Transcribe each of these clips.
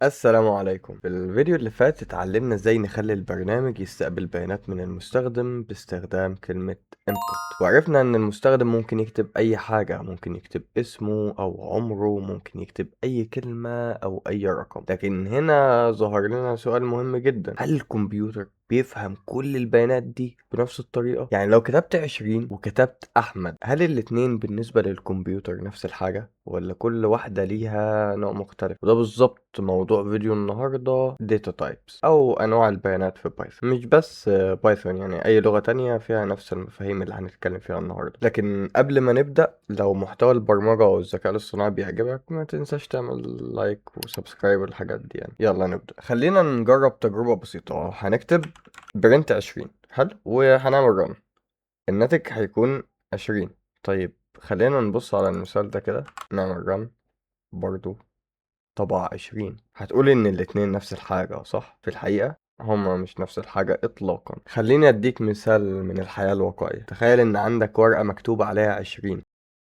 السلام عليكم. في الفيديو اللي فات اتعلمنا ازاي نخلي البرنامج يستقبل بيانات من المستخدم باستخدام كلمة input، وعرفنا ان المستخدم ممكن يكتب اي حاجة، ممكن يكتب اسمه او عمره، ممكن يكتب اي كلمة او اي رقم. لكن هنا ظهر لنا سؤال مهم جدا: هل الكمبيوتر بيفهم كل البيانات دي بنفس الطريقة؟ يعني لو كتبت 20 وكتبت احمد، هل الاتنين بالنسبة للكمبيوتر نفس الحاجة ولا كل واحدة ليها نوع مختلف؟ وده بالظبط موضوع فيديو النهاردة: data types أو أنواع البيانات في بايثون. مش بس بايثون، يعني أي لغة تانية فيها نفس المفاهيم اللي هنتكلم فيها النهاردة. لكن قبل ما نبدأ، لو محتوى البرمجة والذكاء الاصطناعي بيعجبك ما تنساش تعمل لايك وسبسكرايب والحاجات دي. يعني يلا نبدأ. خلينا نجرب تجربة بسيطة. هنكتب برنت 20، حلو، وهنعمل رن. الناتج هيكون 20. طيب خلينا نبص على المثال ده كده، نعمل رن برضو طبع 20. هتقولي ان الاتنين نفس الحاجة، صح؟ في الحقيقة هما مش نفس الحاجة اطلاقا. خليني اديك مثال من الحياة الواقعية. تخيل ان عندك ورقة مكتوب عليها 20،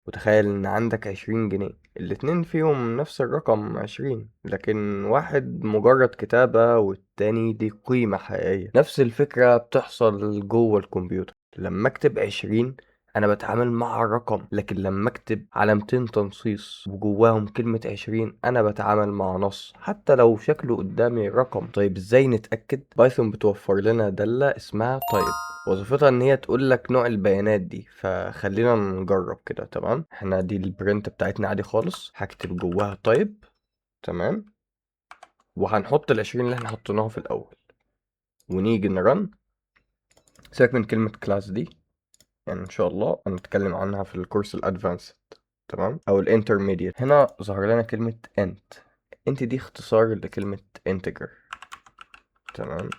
وتخيل ان عندك 20 جنيه. الاتنين فيهم نفس الرقم 20، لكن واحد مجرد كتابة والتاني دي قيمة حقيقية. نفس الفكرة بتحصل جوه الكمبيوتر. لما اكتب 20 انا بتعامل مع رقم، لكن لما اكتب علامتين تنصيص وجواهم كلمة 20 انا بتعامل مع نص حتى لو شكله قدامي رقم. طيب ازاي نتأكد؟ بايثون بتوفر لنا دالة اسمها type، وظيفتها ان هي تقول لك نوع البيانات دي. فخلينا نجرب كده. تمام، احنا دي البرنت بتاعتنا عادي خالص، هكتب جواها type. تمام، وهنحط ال20 اللي احنا حطيناها في الاول ونيجي نرن. سيبك من كلمة كلاس دي، يعني ان شاء الله هنتكلم عنها في الكورس الادفانسد، تمام، او الانترميديت. هنا ظهر لنا كلمة انت دي اختصار لكلمة integer. تمام،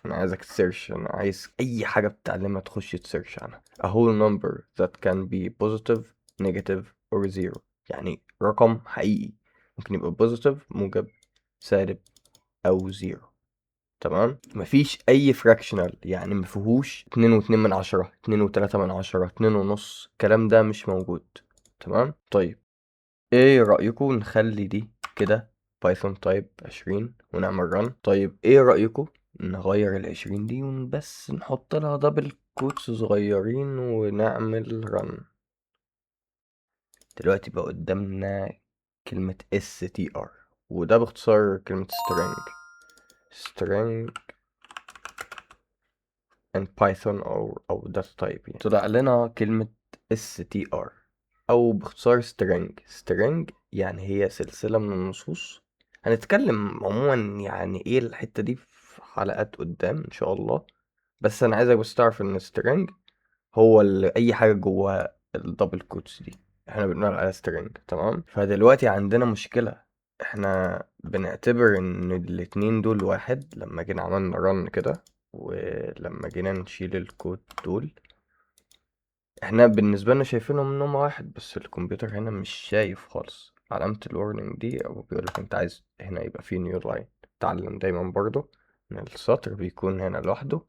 انا عايزك تسيرش، انا عايز اي حاجة بتتعلمها تخش تسيرش عنها. a whole number that can be positive, negative or zero. يعني رقم حقيقي ممكن يبقى positive موجب، سالب، او زيرو. تمام، مفيش اي فراكشنال، يعني مفيهوش 2.2 من 10، 2.3 من 10، 2.5. الكلام ده مش موجود. تمام، طيب ايه رأيكم نخلي دي كده بايثون تايب 20 ونعمل رن؟ طيب ايه رأيكم نغير ال20 دي بس نحط لها دبل كوتس صغيرين ونعمل رن؟ دلوقتي بقى قدامنا كلمة str، وده باختصار كلمة string in Python أو data type. يعني طلع لنا كلمة str أو باختصار string يعني هي سلسلة من النصوص. هنتكلم عموما يعني ايه الحتة دي في حلقات قدام ان شاء الله، بس انا عايزك بس تعرف ان string هو اي حاجة جوه الدبل كوتس دي احنا بنقول عليها string. تمام، فدلوقتي عندنا مشكلة. احنا بنعتبر ان الاتنين دول واحد لما جينا عملنا رن كده، ولما جينا نشيل الكود دول احنا بالنسبة لنا شايفينهم انهم واحد، بس الكمبيوتر هنا مش شايف خالص علامة الورنينج دي، او بيقولك انت عايز هنا يبقى فيه نيو لاين. اتعلم دايما برضو ان السطر بيكون هنا لوحده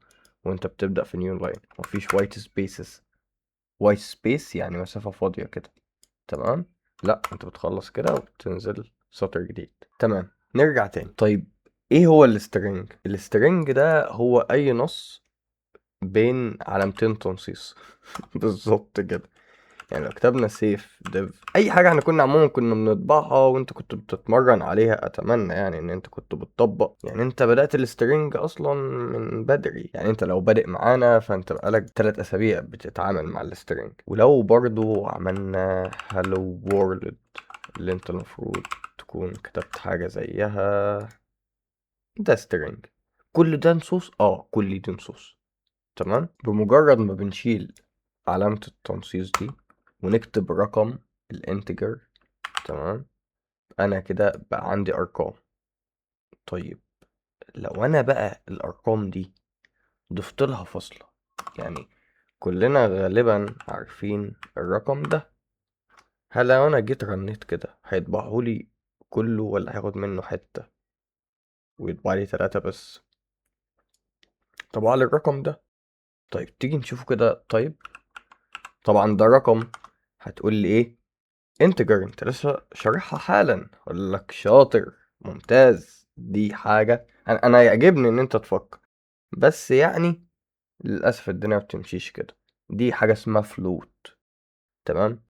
وانت بتبدأ في نيو لاين، مفيش وايت سبيسز. وايت سبيس يعني مسافة فاضية كده، تمام؟ لا، انت بتخلص كده وبتنزل سطر جديد. تمام، نرجع تاني. طيب ايه هو السترنج؟ السترنج ده هو اي نص بين علامتين تنصيص بالظبط كده. يعني لو كتبنا سيف ديف اي حاجه احنا كنا عموما كنا بنطبعها وانت كنت بتتمرن عليها، اتمنى يعني ان انت كنت بتطبق. يعني انت بدأت السترينج اصلا من بدري. يعني انت لو بادئ معانا فانت بقالك 3 اسابيع بتتعامل مع السترينج. ولو برضو عملنا هالو وورلد اللي انت المفروض تكون كتبت حاجه زيها، ده سترينج. كل ده نصوص، كل دي نصوص. تمام، بمجرد ما بنشيل علامة التنصيص دي ونكتب رقم الانتجر، تمام، انا كده بقى عندي ارقام. طيب لو انا بقى الارقام دي ضفت لها فاصلة، يعني كلنا غالبا عارفين الرقم ده، هل لو انا جيت رنيت كده هيطبعهولي كله ولا هياخد منه حتة ويطبع لي 3 بس؟ طبع لي الرقم ده. طيب تيجي نشوفه كده. طيب طبعا ده رقم، هتقول لي ايه؟ انتجر، انت لسه شارحها حالا. اقول لك شاطر، ممتاز، دي حاجة أنا يعجبني إن أنت تفكر، بس يعني للأسف الدنيا ما بتمشيش كده. دي حاجة اسمها فلوت، تمام؟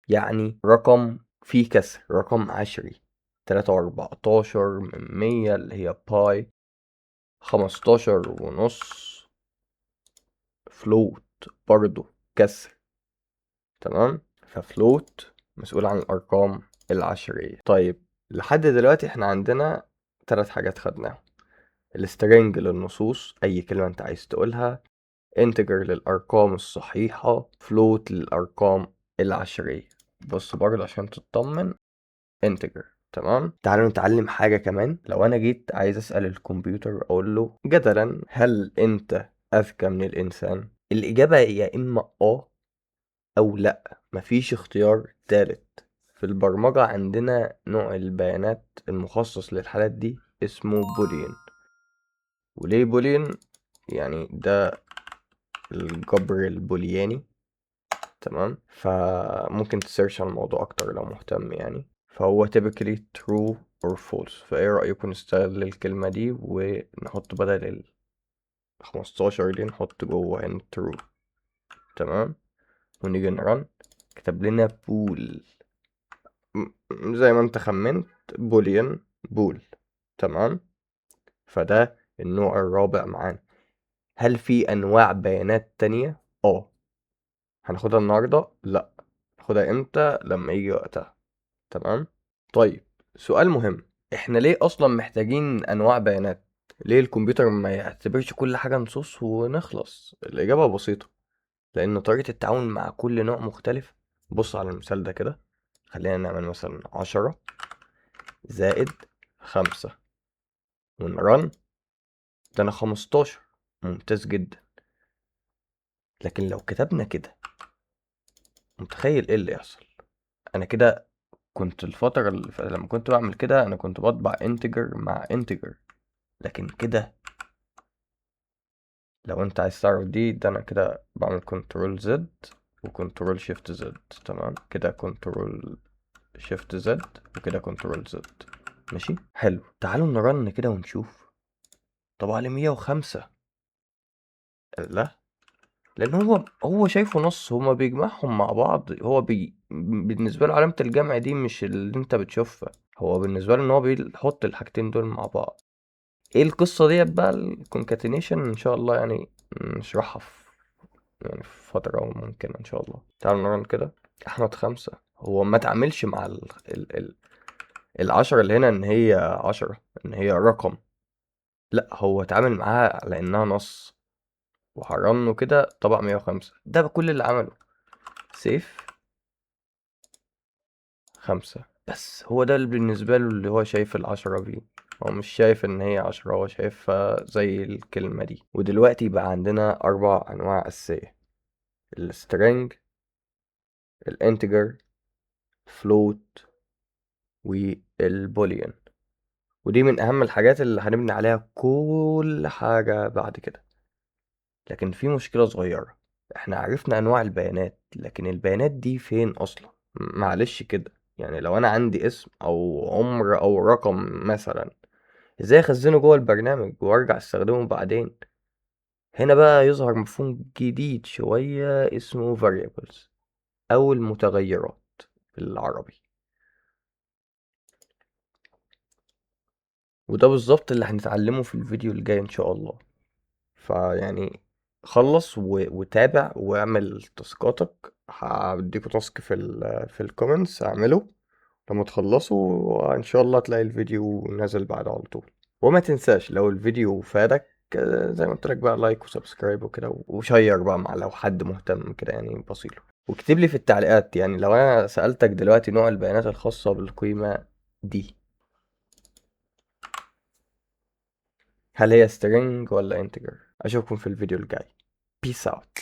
يعني رقم فيه كسر، رقم عشري. 3.14 من 100 اللي هي باي، 15.5 فلوت برضو كسر، تمام؟ ففلوت مسؤول عن الأرقام العشرية. طيب لحد دلوقتي احنا عندنا 3 حاجات خدناهم: السترنج للنصوص، أي كلمة أنت عايز تقولها، انتجر للأرقام الصحيحة، فلوت للأرقام العشرية. بص برضه عشان تطمن، انتجر، تمام. تعالوا نتعلم حاجة كمان. لو أنا جيت عايز أسأل الكمبيوتر أقول له جدلا هل أنت أذكى من الإنسان؟ الإجابة يا إما أو لأ، مفيش اختيار تالت. في البرمجة عندنا نوع البيانات المخصص للحالات دي اسمه بوليان. وليه بوليان؟ يعني ده الجبر البولياني، تمام. فممكن تسيرش عن الموضوع اكتر لو مهتم يعني. فهو typically true or false. فايه رأيكم نستغل الكلمة دي ونحط بدل 15 دي نحط جوه هنا true، تمام. ونيجي نرن، كتب لنا بول، زي ما انت خمنت بوليان، بول، تمام. فده النوع الرابع معانا. هل في انواع بيانات تانية؟ هناخدها النهاردة؟ لا. هناخدها امتى؟ لما يجي وقتها، تمام. طيب سؤال مهم، احنا ليه اصلا محتاجين انواع بيانات؟ ليه الكمبيوتر ما يعتبرش كل حاجة نصوص ونخلص؟ الاجابة بسيطة، لان طريقة التعامل مع كل نوع مختلف. بص على المثال ده كده، خلينا نعمل مثلا 10 زائد 5 ونرن، ده انا 15، ممتاز جدا. لكن لو كتبنا كده، متخيل ايه اللي يحصل؟ انا كده كنت الفترة لما كنت بعمل كده انا كنت بطبع انتجر مع انتجر، لكن كده لو انت عايز تعرف دي، ده انا كده بعمل كنترول زد وكنترول شيفت زد، تمام. كده كنترول شيفت زد وكده كنترول زد، ماشي حلو. تعالوا نرن كده ونشوف. طبعا ل 105، لا، لان هو شايفه نص، هما بيجمعهم مع بعض. بالنسبه له علامه الجمع دي مش اللي انت بتشوفها، هو بالنسبه له ان هو بيحط الحاجتين دول مع بعض. ايه القصه ديت بقى الكونكاتينيشن؟ ان شاء الله يعني نشرحها في فتره ممكن ان شاء الله. تعالوا نرن كده. احمد 5، هو ما تعملش مع العشرة اللي هنا ان هي 10، ان هي رقم، لا، هو اتعامل معاها على انها نص، وهرنه كده طبق 105. ده كل اللي عمله، سيف 5. بس هو ده اللي بالنسبة له اللي هو شايف ال10 بيه، هو مش شايف ان هي 10، هو شايفها زي الكلمة دي. ودلوقتي بقى عندنا 4 انواع اساسية: السترنج، الانتجر، فلوت، والبوليان. ودي من اهم الحاجات اللي هنبني عليها كل حاجة بعد كده. لكن في مشكلة صغيرة، احنا عرفنا انواع البيانات، لكن البيانات دي فين اصلا؟ معلش كده، يعني لو انا عندي اسم او عمر او رقم مثلا، ازاي اخزنه جوه البرنامج وارجع استخدمه بعدين؟ هنا بقى يظهر مفهوم جديد شوية اسمه variables او المتغيرات بالعربي. وده بالظبط اللي هنتعلمه في الفيديو الجاي ان شاء الله. فيعني خلص وتابع واعمل تاسكاتك. هديكوا تاسك في الكومنتس اعمله. لما تخلصوا ان شاء الله تلاقي الفيديو نازل بعد على طول. وما تنساش لو الفيديو فادك، زي ما قلت لك بقى، لايك وسبسكرايب وكده، وشير بقى مع لو حد مهتم كده يعني بصيله. واكتب لي في التعليقات، يعني لو انا سألتك دلوقتي نوع البيانات الخاصة بالقيمة دي، هل هي string ولا integer؟ اشوفكم في الفيديو الجاي. Peace out.